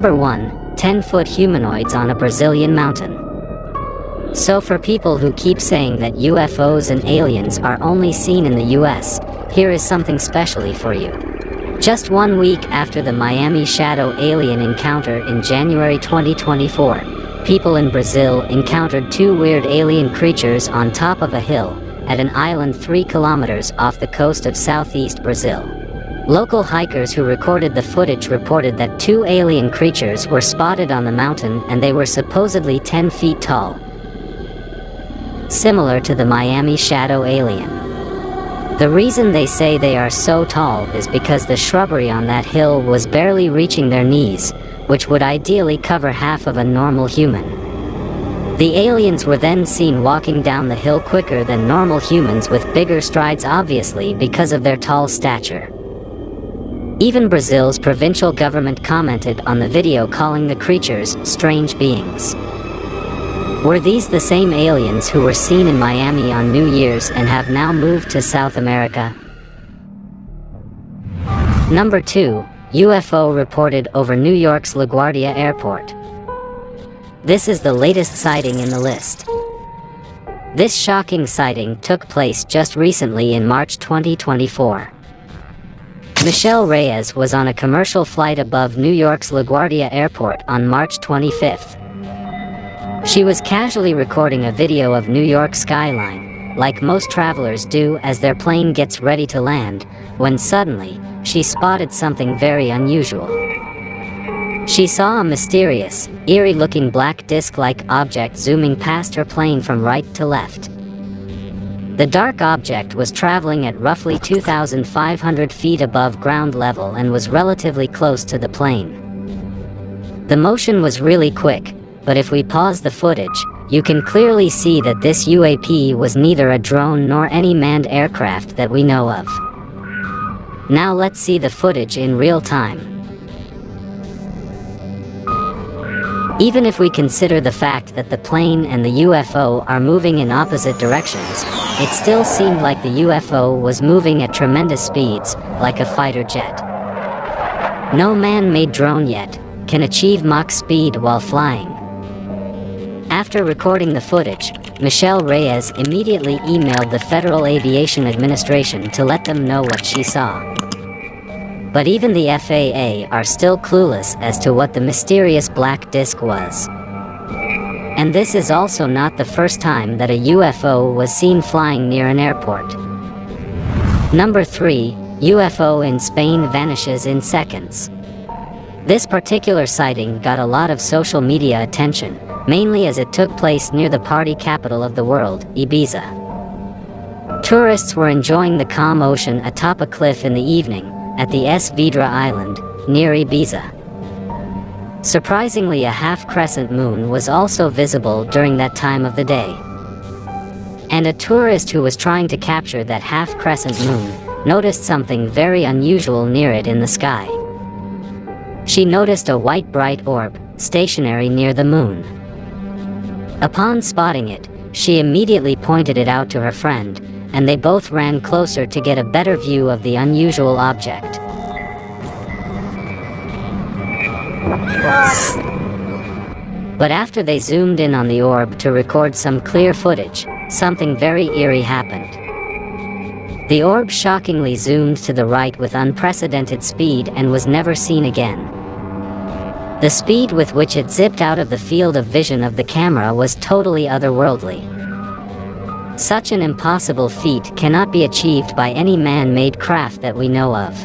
Number 1. 10-foot humanoids on a Brazilian mountain. So for people who keep saying that UFOs and aliens are only seen in the US, here is something specially for you. Just 1 week after the Miami shadow alien encounter in January 2024, people in Brazil encountered 2 weird alien creatures on top of a hill at an island 3 kilometers off the coast of southeast Brazil. Local hikers who recorded the footage reported that 2 alien creatures were spotted on the mountain and they were supposedly 10 feet tall, similar to the Miami shadow alien. The reason they say they are so tall is because the shrubbery on that hill was barely reaching their knees, which would ideally cover half of a normal human. The aliens were then seen walking down the hill quicker than normal humans with bigger strides, obviously because of their tall stature. Even Brazil's provincial government commented on the video, calling the creatures strange beings. Were these the same aliens who were seen in Miami on New Year's and have now moved to South America? Number 2. UFO reported over New York's LaGuardia Airport. This is the latest sighting in the list. This shocking sighting took place just recently in March 2024. Michelle Reyes was on a commercial flight above New York's LaGuardia Airport on March 25th. She was casually recording a video of New York's skyline, like most travelers do as their plane gets ready to land, when suddenly, she spotted something very unusual. She saw a mysterious, eerie-looking black disc-like object zooming past her plane from right to left. The dark object was traveling at roughly 2,500 feet above ground level and was relatively close to the plane. The motion was really quick, but if we pause the footage, you can clearly see that this UAP was neither a drone nor any manned aircraft that we know of. Now let's see the footage in real time. Even if we consider the fact that the plane and the UFO are moving in opposite directions, it still seemed like the UFO was moving at tremendous speeds, like a fighter jet. No man-made drone yet can achieve Mach speed while flying. After recording the footage, Michelle Reyes immediately emailed the Federal Aviation Administration to let them know what she saw. But even the FAA are still clueless as to what the mysterious black disc was. And this is also not the first time that a UFO was seen flying near an airport. Number 3. UFO in Spain vanishes in seconds. This particular sighting got a lot of social media attention, mainly as it took place near the party capital of the world, Ibiza. Tourists were enjoying the calm ocean atop a cliff in the evening, at the Es Vidra Island, near Ibiza. Surprisingly, a half-crescent moon was also visible during that time of the day. And a tourist who was trying to capture that half-crescent moon noticed something very unusual near it in the sky. She noticed a white bright orb, stationary near the moon. Upon spotting it, she immediately pointed it out to her friend, and they both ran closer to get a better view of the unusual object. But after they zoomed in on the orb to record some clear footage, something very eerie happened. The orb shockingly zoomed to the right with unprecedented speed and was never seen again. The speed with which it zipped out of the field of vision of the camera was totally otherworldly. Such an impossible feat cannot be achieved by any man-made craft that we know of.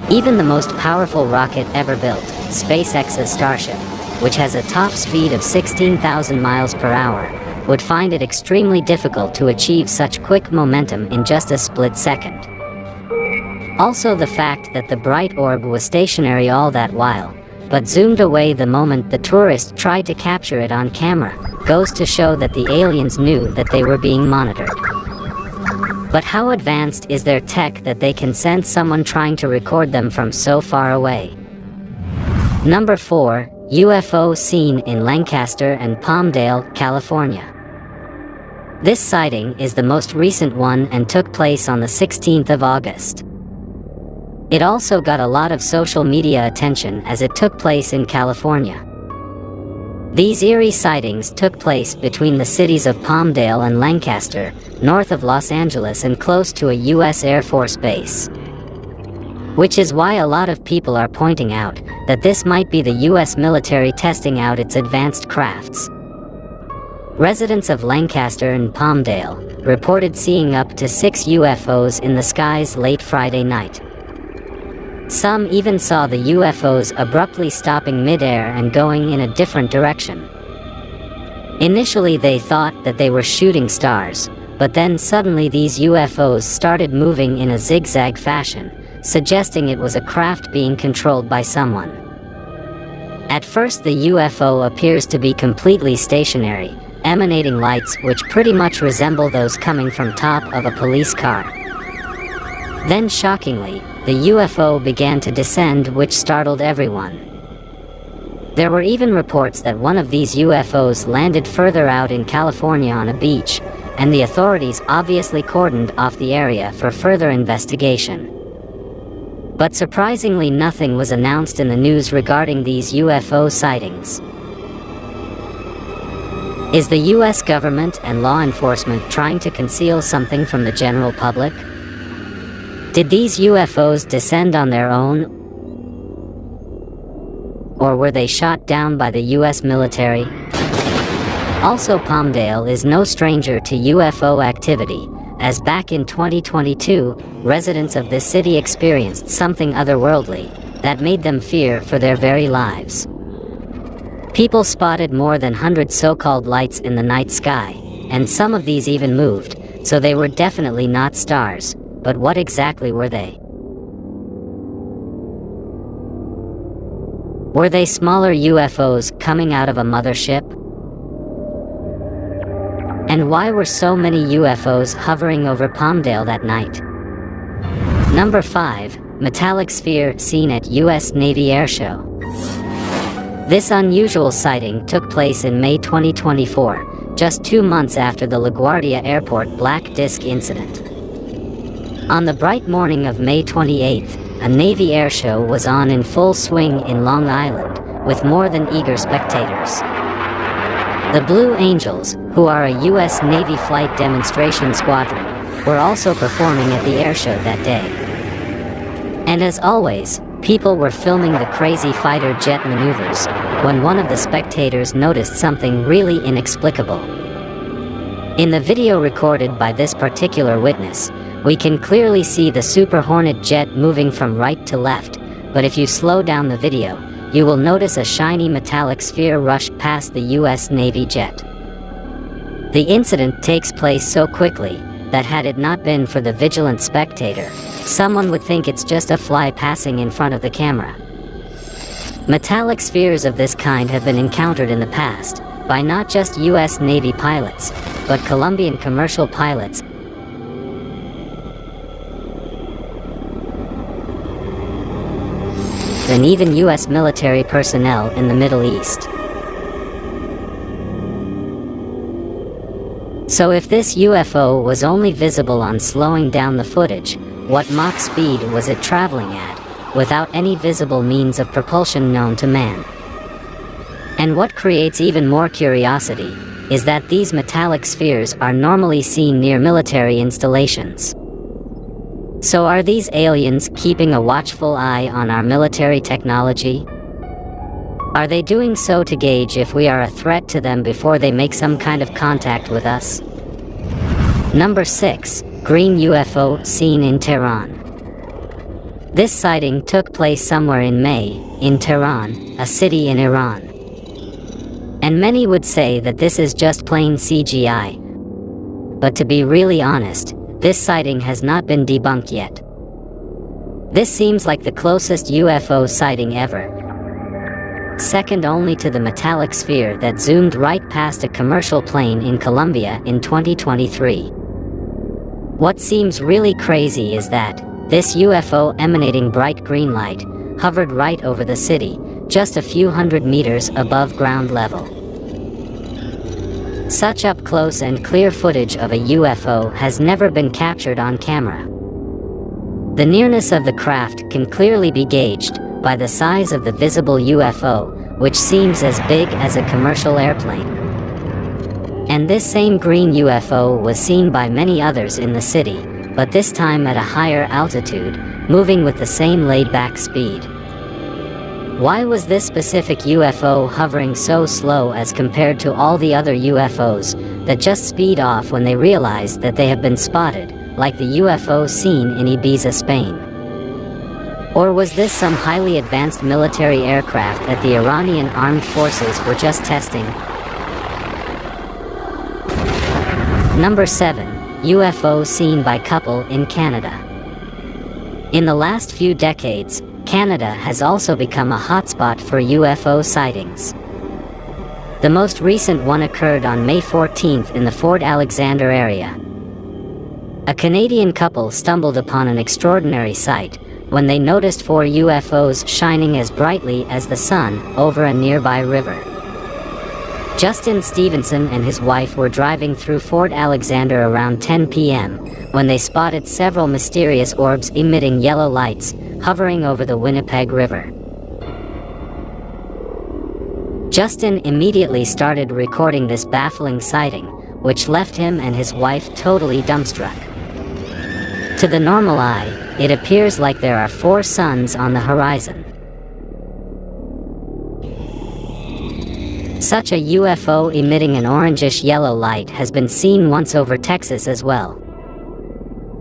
Even the most powerful rocket ever built, SpaceX's Starship, which has a top speed of 16,000 miles per hour, would find it extremely difficult to achieve such quick momentum in just a split second. Also, the fact that the bright orb was stationary all that while, but zoomed away the moment the tourist tried to capture it on camera, goes to show that the aliens knew that they were being monitored. But how advanced is their tech that they can sense someone trying to record them from so far away? Number 4. UFO seen in Lancaster and Palmdale, California. This sighting is the most recent one and took place on the 16th of August. It also got a lot of social media attention as it took place in California. These eerie sightings took place between the cities of Palmdale and Lancaster, north of Los Angeles and close to a U.S. Air Force base. Which is why a lot of people are pointing out that this might be the U.S. military testing out its advanced crafts. Residents of Lancaster and Palmdale reported seeing up to 6 UFOs in the skies late Friday night. Some even saw the UFOs abruptly stopping mid-air and going in a different direction. Initially they thought that they were shooting stars, but then suddenly these UFOs started moving in a zigzag fashion, suggesting it was a craft being controlled by someone. At first the UFO appears to be completely stationary, emanating lights which pretty much resemble those coming from top of a police car. Then shockingly, the UFO began to descend, which startled everyone. There were even reports that one of these UFOs landed further out in California on a beach, and the authorities obviously cordoned off the area for further investigation. But surprisingly, nothing was announced in the news regarding these UFO sightings. Is the US government and law enforcement trying to conceal something from the general public? Did these UFOs descend on their own? Or were they shot down by the US military? Also, Palmdale is no stranger to UFO activity, as back in 2022, residents of this city experienced something otherworldly that made them fear for their very lives. People spotted more than 100 so-called lights in the night sky, and some of these even moved, so they were definitely not stars. But what exactly were they? Were they smaller UFOs coming out of a mothership? And why were so many UFOs hovering over Palmdale that night? Number 5. Metallic sphere seen at US Navy Air Show. This unusual sighting took place in May 2024, just 2 months after the LaGuardia Airport black disc incident. On the bright morning of May 28th, a Navy air show was on in full swing in Long Island, with more than eager spectators. The Blue Angels, who are a U.S. Navy flight demonstration squadron, were also performing at the air show that day. And as always, people were filming the crazy fighter jet maneuvers, when one of the spectators noticed something really inexplicable. In the video recorded by this particular witness, we can clearly see the Super Hornet jet moving from right to left, but if you slow down the video, you will notice a shiny metallic sphere rush past the US Navy jet. The incident takes place so quickly that had it not been for the vigilant spectator, someone would think it's just a fly passing in front of the camera. Metallic spheres of this kind have been encountered in the past by not just US Navy pilots, but Colombian commercial pilots and even US military personnel in the Middle East. So if this UFO was only visible on slowing down the footage, what Mach speed was it traveling at, without any visible means of propulsion known to man? And what creates even more curiosity is that these metallic spheres are normally seen near military installations. So are these aliens keeping a watchful eye on our military technology? Are they doing so to gauge if we are a threat to them before they make some kind of contact with us? Number 6. Green UFO seen in Tehran. This sighting took place somewhere in May, in Tehran, a city in Iran. And many would say that this is just plain CGI. But to be really honest, this sighting has not been debunked yet. This seems like the closest UFO sighting ever, second only to the metallic sphere that zoomed right past a commercial plane in Colombia in 2023. What seems really crazy is that this UFO emanating bright green light hovered right over the city, just a few hundred meters above ground level. Such up-close and clear footage of a UFO has never been captured on camera. The nearness of the craft can clearly be gauged by the size of the visible UFO, which seems as big as a commercial airplane. And this same green UFO was seen by many others in the city, but this time at a higher altitude, moving with the same laid-back speed. Why was this specific UFO hovering so slow as compared to all the other UFOs that just speed off when they realize that they have been spotted, like the UFO seen in Ibiza, Spain? Or was this some highly advanced military aircraft that the Iranian armed forces were just testing? Number 7. UFO seen by couple in Canada. In the last few decades, Canada has also become a hotspot for UFO sightings. The most recent one occurred on May 14th in the Fort Alexander area. A Canadian couple stumbled upon an extraordinary sight when they noticed 4 UFOs shining as brightly as the sun over a nearby river. Justin Stevenson and his wife were driving through Fort Alexander around 10 p.m. when they spotted several mysterious orbs emitting yellow lights hovering over the Winnipeg River. Justin immediately started recording this baffling sighting, which left him and his wife totally dumbstruck. To the normal eye, it appears like there are 4 suns on the horizon. Such a UFO emitting an orangish-yellow light has been seen once over Texas as well.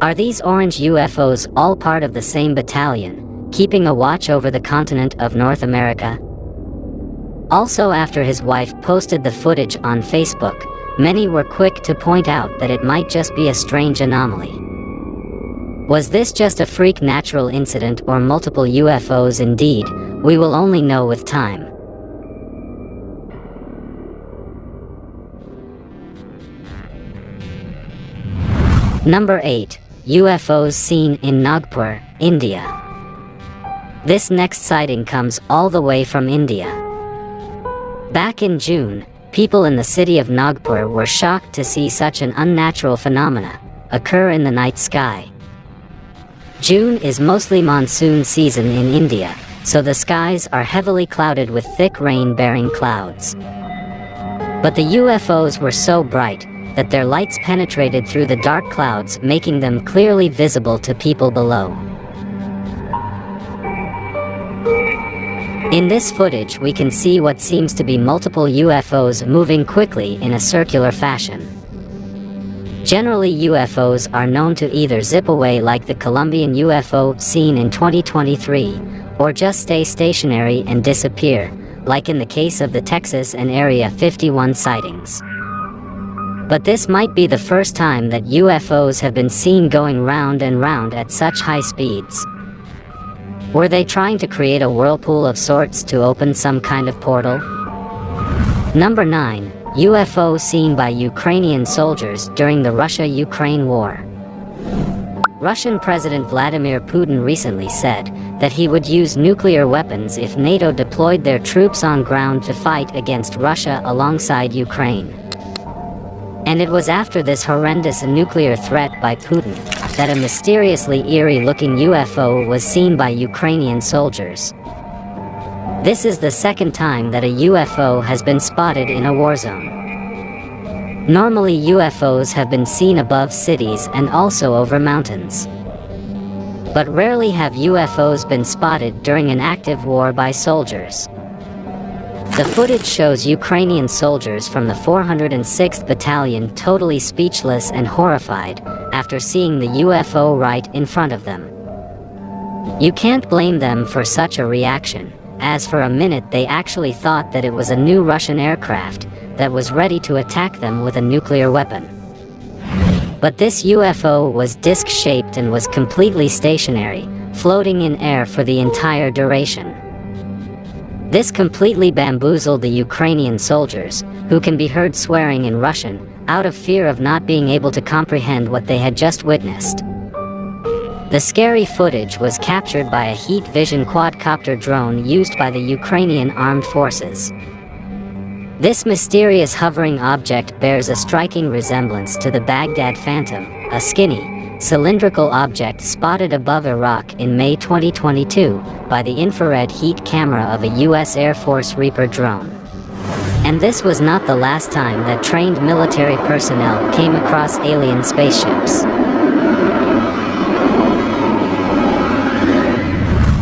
Are these orange UFOs all part of the same battalion, keeping a watch over the continent of North America? Also, after his wife posted the footage on Facebook, many were quick to point out that it might just be a strange anomaly. Was this just a freak natural incident or multiple UFOs indeed? We will only know with time. Number 8. UFOs seen in Nagpur, India. This next sighting comes all the way from India. Back in June, people in the city of Nagpur were shocked to see such an unnatural phenomena occur in the night sky. June is mostly monsoon season in India, so the skies are heavily clouded with thick rain-bearing clouds. But the UFOs were so bright that their lights penetrated through the dark clouds, making them clearly visible to people below. In this footage, we can see what seems to be multiple UFOs moving quickly in a circular fashion. Generally, UFOs are known to either zip away like the Colombian UFO seen in 2023, or just stay stationary and disappear, like in the case of the Texas and Area 51 sightings. But this might be the first time that UFOs have been seen going round and round at such high speeds. Were they trying to create a whirlpool of sorts to open some kind of portal? Number 9. UFO seen by Ukrainian soldiers during the Russia-Ukraine war. Russian President Vladimir Putin recently said that he would use nuclear weapons if NATO deployed their troops on ground to fight against Russia alongside Ukraine. And it was after this horrendous nuclear threat by Putin that a mysteriously eerie-looking UFO was seen by Ukrainian soldiers. This is the second time that a UFO has been spotted in a war zone. Normally, UFOs have been seen above cities and also over mountains. But rarely have UFOs been spotted during an active war by soldiers. The footage shows Ukrainian soldiers from the 406th Battalion totally speechless and horrified after seeing the UFO right in front of them. You can't blame them for such a reaction, as for a minute they actually thought that it was a new Russian aircraft that was ready to attack them with a nuclear weapon. But this UFO was disc-shaped and was completely stationary, floating in air for the entire duration. This completely bamboozled the Ukrainian soldiers, who can be heard swearing in Russian, out of fear of not being able to comprehend what they had just witnessed. The scary footage was captured by a heat vision quadcopter drone used by the Ukrainian armed forces. This mysterious hovering object bears a striking resemblance to the Baghdad Phantom, a skinny, cylindrical object spotted above Iraq in May 2022 by the infrared heat camera of a U.S. Air Force Reaper drone. And this was not the last time that trained military personnel came across alien spaceships.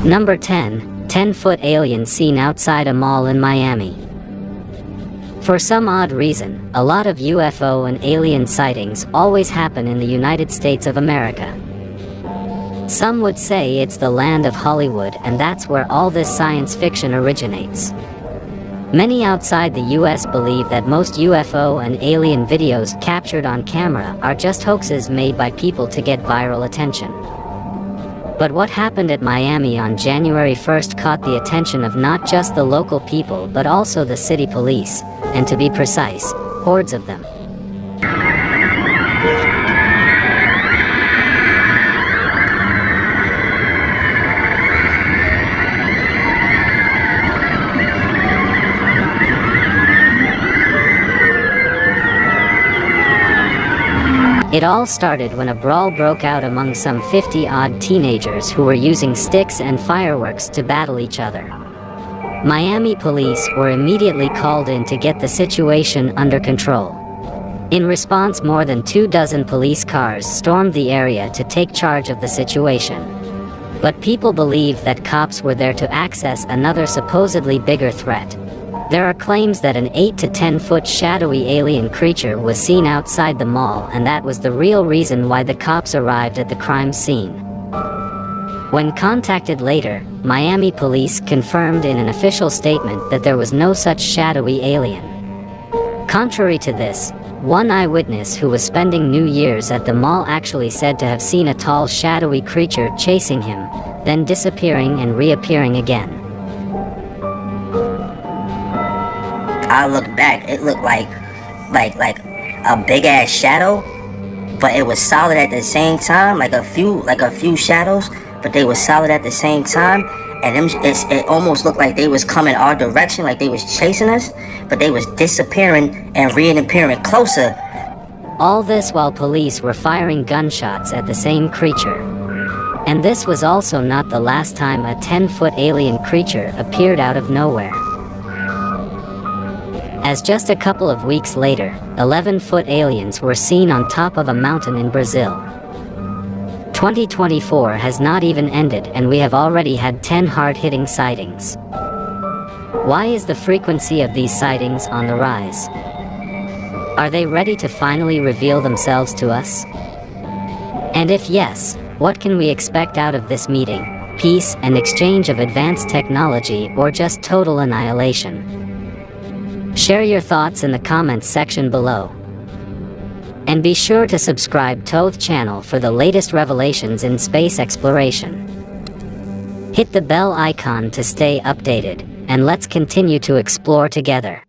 Number 10. 10-foot alien seen outside a mall in Miami. For some odd reason, a lot of UFO and alien sightings always happen in the United States of America. Some would say it's the land of Hollywood, and that's where all this science fiction originates. Many outside the US believe that most UFO and alien videos captured on camera are just hoaxes made by people to get viral attention. But what happened at Miami on January 1st caught the attention of not just the local people but also the city police, and to be precise, hordes of them. It all started when a brawl broke out among some 50-odd teenagers who were using sticks and fireworks to battle each other. Miami police were immediately called in to get the situation under control. In response, more than 24 police cars stormed the area to take charge of the situation. But people believe that cops were there to access another supposedly bigger threat. There are claims that an 8 to 10-foot shadowy alien creature was seen outside the mall, and that was the real reason why the cops arrived at the crime scene. When contacted later, Miami police confirmed in an official statement that there was no such shadowy alien. Contrary to this, one eyewitness who was spending New Year's at the mall actually said to have seen a tall shadowy creature chasing him, then disappearing and reappearing again. I looked back, it looked like a big ass shadow, but it was solid at the same time, like a few shadows, but they were solid at the same time. And it almost looked like they was coming our direction, like they was chasing us, but they was disappearing and reappearing closer. All this while police were firing gunshots at the same creature. And this was also not the last time a 10-foot alien creature appeared out of nowhere. As just a couple of weeks later, 11-foot aliens were seen on top of a mountain in Brazil. 2024 has not even ended, and we have already had 10 hard-hitting sightings. Why is the frequency of these sightings on the rise? Are they ready to finally reveal themselves to us? And if yes, what can we expect out of this meeting? Peace and exchange of advanced technology, or just total annihilation? Share your thoughts in the comments section below. And be sure to subscribe to the channel for the latest revelations in space exploration. Hit the bell icon to stay updated, and let's continue to explore together.